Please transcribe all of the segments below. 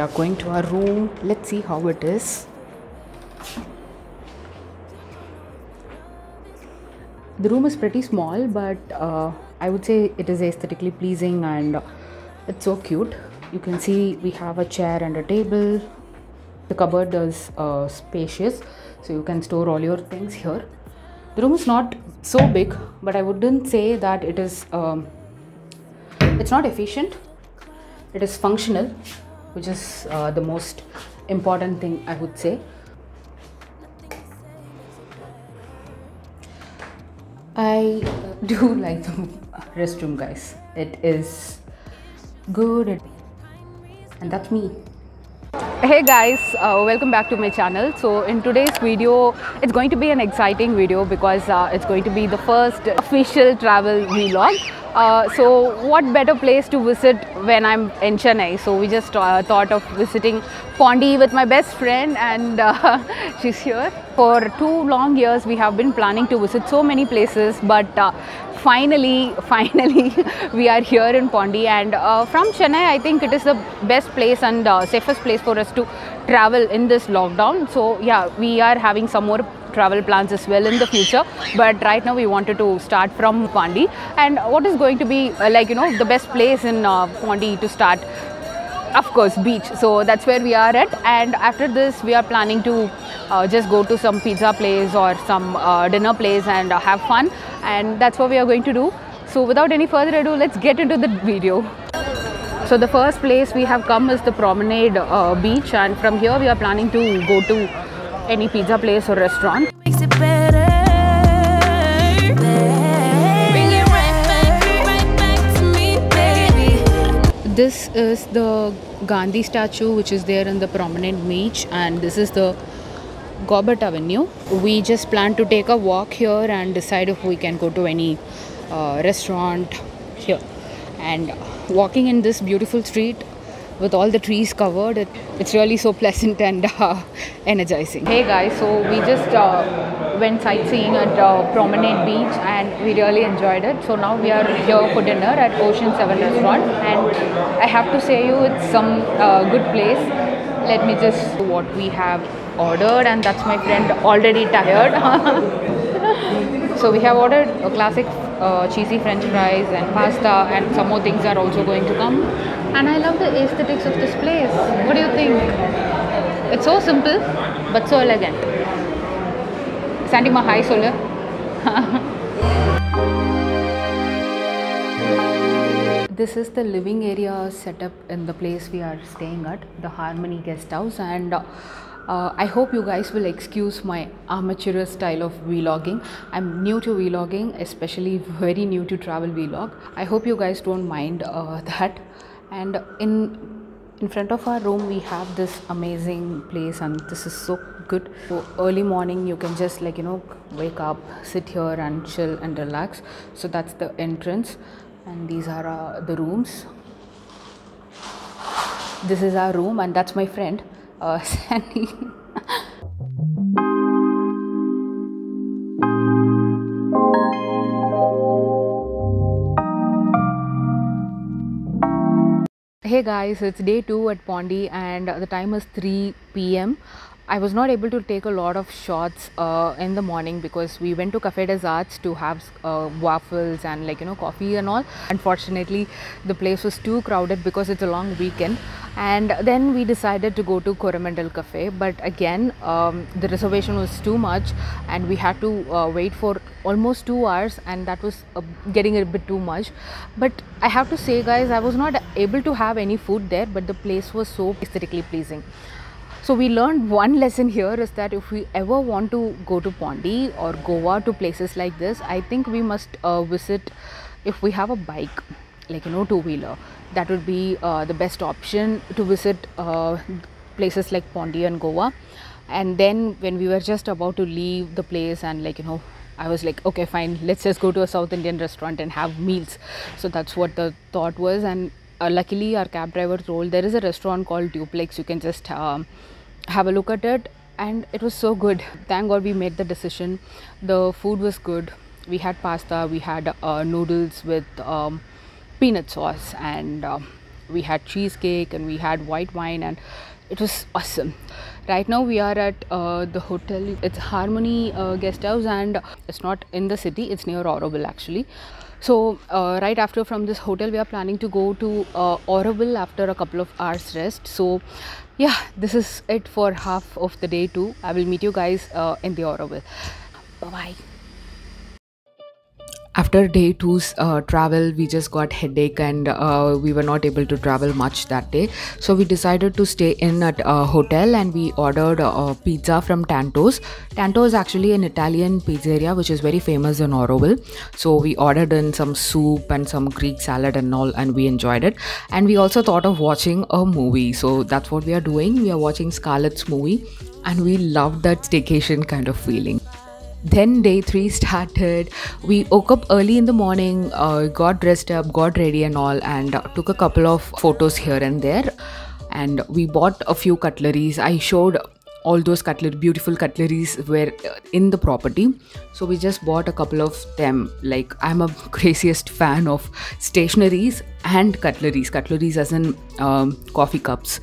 are going to our room. Let's see how it is. The room is pretty small, but I would say it is aesthetically pleasing and it's so cute. You can see we have a chair and a table. The cupboard is spacious, so you can store all your things here. The room is not so big, but I wouldn't say that it is it's not efficient. It is functional, which is the most important thing, I would say. I do like the restroom, guys. It is good, and that's me. Hey guys, welcome back to my channel. So in today's video, it's going to be an exciting video because it's going to be the first official travel vlog. So what better place to visit when I'm in Chennai? So we just thought of visiting Pondi with my best friend, and she's here. For 2 long years we have been planning to visit so many places, but finally we are here in Pondi, and from Chennai I think it is the best place and safest place for us to travel in this lockdown. So yeah, we are having some more travel plans as well in the future, but right now we wanted to start from Pondi. And what is going to be the best place in Pondi to start? Of course, beach. So that's where we are at, and after this we are planning to just go to some pizza place or some dinner place and have fun, and that's what we are going to do. So without any further ado, let's get into the video. So the first place we have come is the Promenade beach, and from here we are planning to go to any pizza place or restaurant. This is the Gandhi statue which is there in the Promenade beach, and this is the Gobert Avenue. We just plan to take a walk here and decide if we can go to any restaurant here. And walking in this beautiful street with all the trees covered, it's really so pleasant and energizing. Hey guys, so we just went sightseeing at Promenade Beach and we really enjoyed it. So now we are here for dinner at Ocean 7 restaurant, and I have to say you it's some good place. Let me just do what we have ordered, and that's my friend already tired. So we have ordered a classic cheesy french fries and pasta, and some more things are also going to come. And I love the aesthetics of this place. What do you think? It's so simple but so elegant. Sandy ma hi sollu. This is the living area setup in the place we are staying at, the Harmony Guest House, and I hope you guys will excuse my amateur style of vlogging. I'm new to vlogging, especially very new to travel vlog. I hope you guys don't mind that. And in front of our room we have this amazing place, and this is so good. So early morning you can just wake up, sit here and chill and relax. So that's the entrance, and these are the rooms. This is our room, and that's my friend Sandy. Hey guys, it's day 2 at Pondi, and the time is 3 p.m. I was not able to take a lot of shots in the morning because we went to Cafe des Arts to have waffles and coffee and all. Unfortunately, the place was too crowded because it's a long weekend, and then we decided to go to Coromandel Cafe. But again, the reservation was too much, and we had to wait for almost 2 hours, and that was getting a bit too much. But I have to say guys, I was not able to have any food there, but the place was so aesthetically pleasing. So we learned one lesson here is that if we ever want to go to Pondi or Goa, to places like this, I think we must visit, if we have a bike, two-wheeler, that would be the best option to visit places like Pondi and Goa. And then when we were just about to leave the place, and I was like, okay fine, let's just go to a South Indian restaurant and have meals. So that's what the thought was. And luckily our cab driver told there is a restaurant called Duplex, you can just have a look at it, and it was so good. Thank God we made the decision. The food was good. We had pasta, we had noodles with peanut sauce, and we had cheesecake and we had white wine, and it was awesome. Right now we are at the hotel. It's Harmony Guest House, and it's not in the city, it's near Auroville actually. So right after from this hotel we are planning to go to Auroville after a couple of hours rest. So yeah, this is it for half of the day too. I will meet you guys in the Auroville. Bye bye. After day two's travel, we just got headache, and we were not able to travel much that day. So we decided to stay in at a hotel, and we ordered pizza from Tanto's. Tanto is actually an Italian pizzeria which is very famous in Auroville. So we ordered in some soup and some Greek salad and all, and we enjoyed it. And we also thought of watching a movie. So that's what we are doing. We are watching Scarlett's movie, and we loved that staycation kind of feeling. Then day 3 started. We woke up early in the morning, got dressed up, got ready and all, and took a couple of photos here and there. And we bought a few cutleries. I showed all those beautiful cutleries were in the property. So we just bought a couple of them. Like, I'm a craziest fan of stationeries and cutleries. Cutleries as in coffee cups,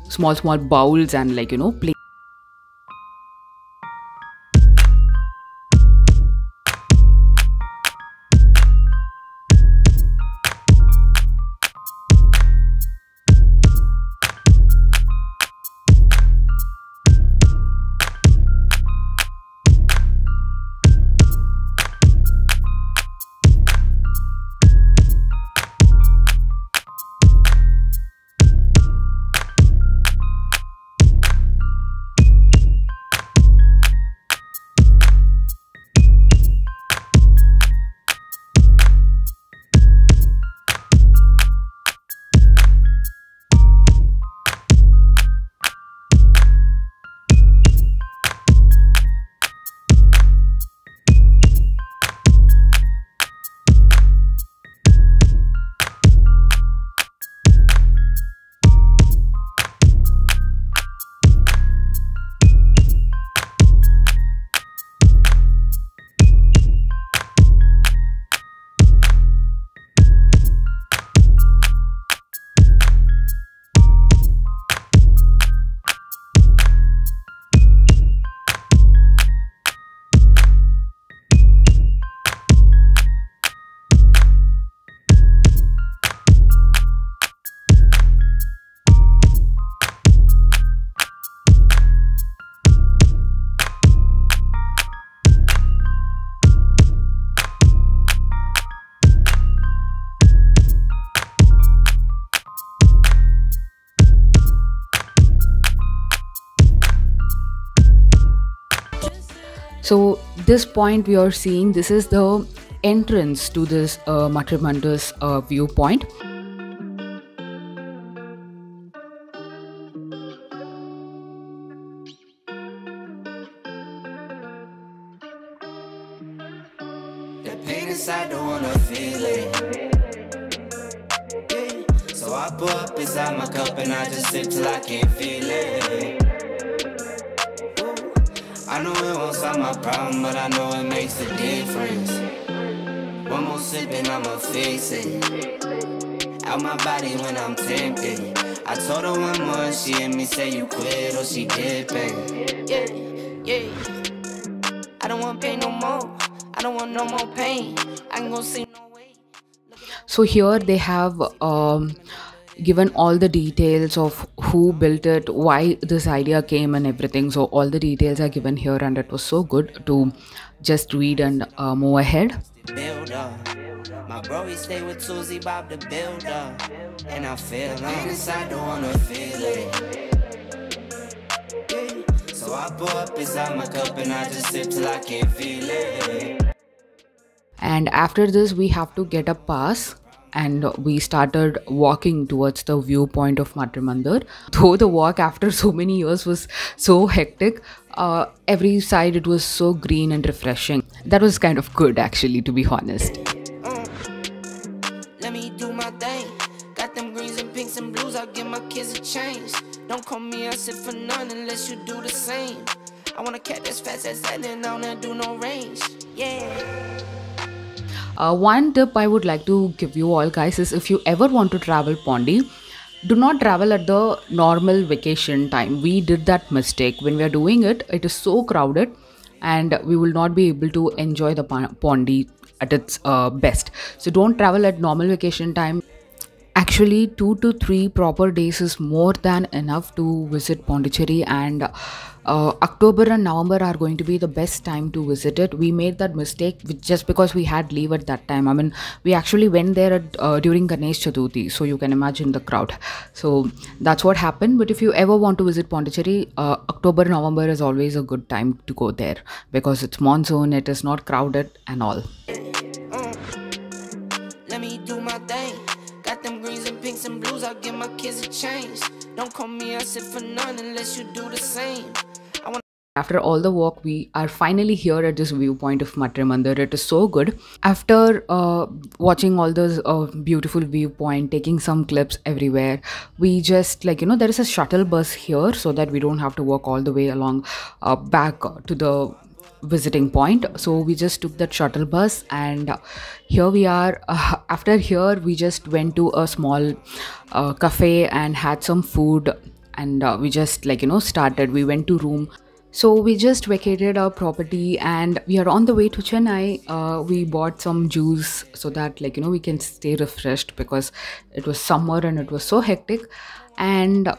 small bowls, and plates. So this point we are seeing, this is the entrance to this Matrimanda's viewpoint. The pain inside, don't wanna feel it. Yeah. So I pour up inside my cup and I just sip till I can't feel it. I know it won't solve my problem, but I know it makes a difference. One more sip and I'ma fix it. Out my body when I'm tempted. I told her one more, she heard me say you quit or she dipping. Yeah. I don't want pain no more. I don't want no more pain. I can go see no way. So here they have given all the details of who built it, why this idea came and everything. So all the details are given here, and it was so good to just read and move ahead. My bro, he stay with Susie Bob the builder, and I feel like inside, don't wanna feel it. Yeah. So I pour up inside my cup and I just sip till I can't feel it. And after this we have to get a pass, and we started walking towards the viewpoint of Matrimandir. Though the walk after so many years was so hectic, every side it was so green and refreshing. That was kind of good actually, to be honest. Let me do my thing. Got them greens and pinks and blues, I'll give my kids a change. Don't call me a sit for none unless you do the same. I want a cat that's fast as that and I don't do no range. Yeah. One tip I would like to give you all guys is, if you ever want to travel Pondi, do not travel at the normal vacation time. We did that mistake. When we are doing it, it is so crowded and we will not be able to enjoy the Pondi at its best. So don't travel at normal vacation time. Actually, 2 to 3 proper days is more than enough to visit Pondicherry, and October and November are going to be the best time to visit it. We made that mistake just because we had leave at that time. I mean, we actually went there during Ganesh Chaturthi, so you can imagine the crowd. So that's what happened. But if you ever want to visit Pondicherry, October, November is always a good time to go there because it's monsoon, it is not crowded and all. Let me do my thing. Got them greens and pinks and blues, I'll give my kids a change. Don't call me a sit for none unless you do the same. After all the walk, we are finally here at this viewpoint of Matre Mandir. It is so good. After watching all those beautiful viewpoint, taking some clips everywhere, we just there is a shuttle bus here so that we don't have to walk all the way along back to the visiting point. So we just took that shuttle bus and here we are. After here, we just went to a small cafe and had some food, and we just started. We went to room. So we just vacated our property and we are on the way to Chennai. We bought some juice so that we can stay refreshed because it was summer and it was so hectic. And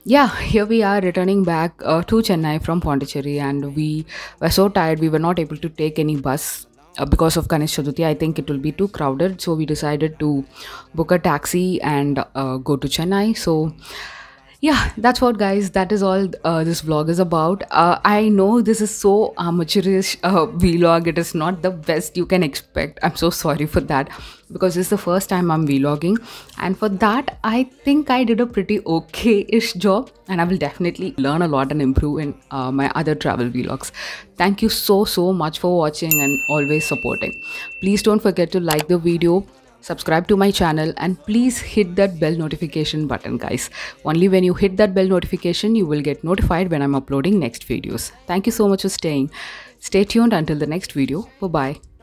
yeah, here we are returning back to Chennai from Pondicherry, and we were so tired we were not able to take any bus. Because of Ganesh Chaturthi, I think it will be too crowded. So we decided to book a taxi and go to Chennai. So yeah, that's what, guys, that is all this vlog is about. I know this is so amateurish vlog. It is not the best you can expect. I'm so sorry for that because this is the first time I'm vlogging, and for that I think I did a pretty okay-ish job, and I will definitely learn a lot and improve in my other travel vlogs. Thank you so much for watching and always supporting. Please don't forget to like the video, subscribe to my channel, and please hit that bell notification button, guys. Only when you hit that bell notification, you will get notified when I'm uploading next videos. Thank you so much for staying. Stay tuned until the next video. Bye bye.